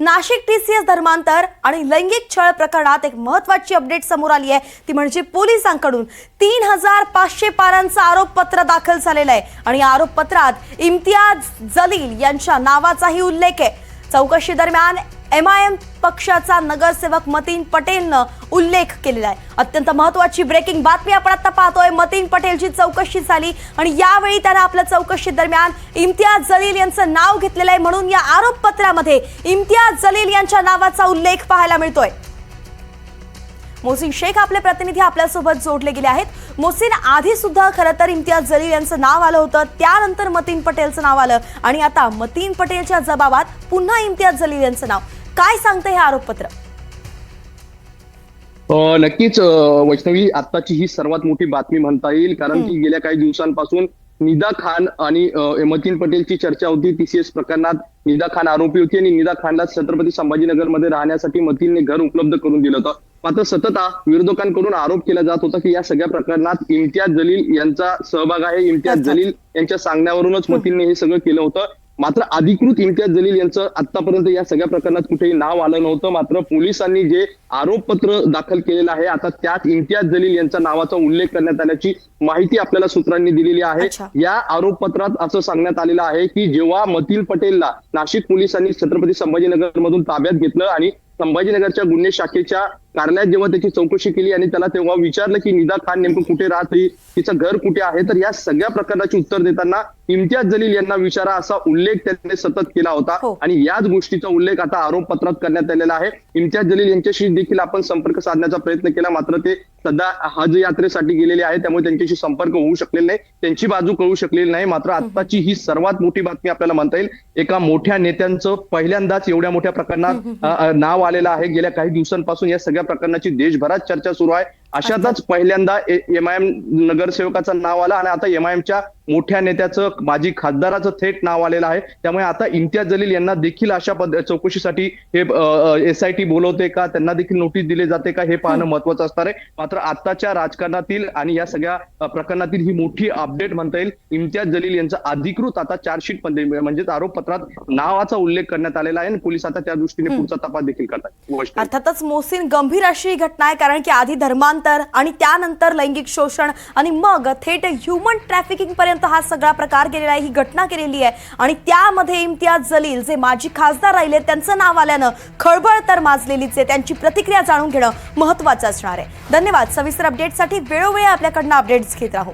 Nashik TCS धर्मांतर आणि लैंगिक छळ प्रकरणात एक महत्त्वाची अपडेट समोर आली आहे। ती म्हणजे पोलिसांकडून 3500 पानांचं आरोपपत्र दाखल झालेलं आहे आणि या आरोपपत्रात इम्तियाज जलील यांच्या नावाचाही उल्लेख आहे। चौकशी दरम्यान एमआयएम पक्षाचा नगरसेवक मतीन पटेलने उल्लेख केलेला आहे। अत्यंत महत्त्वाची ब्रेकिंग बातमी आपण आता पाहतोय। मतीन पटेलची चौकशी झाली आणि यावेळी त्याने आपल्या चौकशी दरम्यान इम्तियाज जलील यांचं नाव घेतलेलं आहे, म्हणून या आरोपपत्रामध्ये इम्तियाज जलील यांच्या नावाचा उल्लेख पाहायला मिळतोय। मोहसिन शेख आपले प्रतिनिधी आपल्या सोबत जोडले गेले आहेत। मोहसिन, आधी सुद्धा खरं तर इम्तियाज जलील यांचं नाव आलं होतं, त्यानंतर मतीन पटेलचं नाव आलं आणि आता मतीन पटेलच्या जबाबात पुन्हा इम्तियाज जलील यांचं नाव। काय सांगते हे आरोपपत्र? नक्कीच वैष्णवी, आताची ही सर्वात मोठी बातमी म्हणता येईल, कारण की गेल्या काही दिवसांपासून निदा खान आणि मतीन पटेलची चर्चा होती। टीसीएस प्रकरणात निदा खान आरोपी होती आणि निदा खानला छत्रपती संभाजीनगरमध्ये राहण्यासाठी मतीनने घर उपलब्ध करून दिलं होतं। मात्र सतत विरोधकांकडून आरोप केला जात होता की या सगळ्या प्रकरणात इम्तियाज जलील यांचा सहभाग आहे। इम्तियाज जलील यांच्या सांगण्यावरूनच मतीनने हे सगळं केलं होतं। मात्र अधिकृत इम्तियाज जलील यांचं आतापर्यंत या सगळ्या प्रकरणात कुठेही नाव आलं नव्हतं। मात्र पोलिसांनी जे आरोपपत्र दाखल केलेलं आहे, आता त्यात इम्तियाज जलील यांच्या नावाचा उल्लेख करण्यात आल्याची माहिती आपल्याला सूत्रांनी दिलेली आहे। या आरोपपत्रात असं सांगण्यात आलेलं आहे की जेव्हा मतीन पटेलला नाशिक पोलिसांनी छत्रपती संभाजीनगर मधून ताब्यात घेतलं आणि संभाजीनगरच्या गुन्हे शाखेच्या कार्यालयात जेव्हा त्याची चौकशी केली आणि त्याला तेव्हा विचारलं की निदा खान नेमकं कुठे राहते, तिचं घर कुठे आहे, तर या सगळ्या प्रकरणाची उत्तर देताना इम्तियाज जलील यांना विचारा असा उल्लेख त्यांनी सतत केला होता आणि याच गोष्टीचा उल्लेख आता आरोपपत्रात करण्यात आलेला आहे। इम्तियाज जलील यांच्याशी देखील आपण संपर्क साधण्याचा प्रयत्न केला, मात्र ते सध्या हज यात्रेसाठी गेलेले आहेत, त्यामुळे त्यांच्याशी संपर्क होऊ शकलेला नाही, त्यांची बाजू कळू शकलेली नाही। मात्र आताची ही सर्वात मोठी बातमी आपल्याला म्हणता येईल, एका मोठ्या नेत्यांचं पहिल्यांदाच एवढ्या मोठ्या प्रकरणात नाव आलेलं आहे। गेल्या काही दिवसांपासून या सगळ्या प्रकरणाची देशभरात चर्चा सुरू आहे। अशातच पहिल्यांदा एमआयएम नगरसेवकाचं नाव आलं आणि आता एमआयएमच्या मोठ्या नेत्याचं माजी खासदाराचं थेट नाव आलेलं आहे। त्यामुळे आता इम्तियाज जलील यांना देखील अशा चौकशीसाठी हे एसआयटी बोलवते का, त्यांना देखील नोटीस दिली जाते का, हे पाहणं महत्वाचं असणार आहे। मात्र आताच्या राजकारणातील आणि या सगळ्या प्रकरणातील ही मोठी अपडेट म्हणता येईल। इम्तियाज जलील यांचा अधिकृत आता चार्जशीट मध्ये म्हणजेच आरोपपत्रात नावाचा उल्लेख करण्यात आलेला आहे आणि पोलीस आता त्या दृष्टीने पुढचा तपास देखील करतात। अर्थातच मोहसिन, गंभीर अशी घटना आहे, कारण की आधी धर्मांतर आणि त्यानंतर लैंगिक शोषण आणि मग थेट ह्यूमन ट्रॅफिकिंग पर्यंत हा सगळा प्रकार गेलेला आहे, ही घटना केलेली आहे आणि त्यामध्ये इम्तियाज जलील जे माजी खासदार राहिले त्यांचं नाव आल्यानं खळबळ तर माजलेलीच आहे। त्यांची प्रतिक्रिया जाणून घेणं महत्त्वाचं असणार आहे। धन्यवाद। सविस्तर अपडेटसाठी वेळोवेळी आपल्याकडनं अपडेट्स घेत राहू।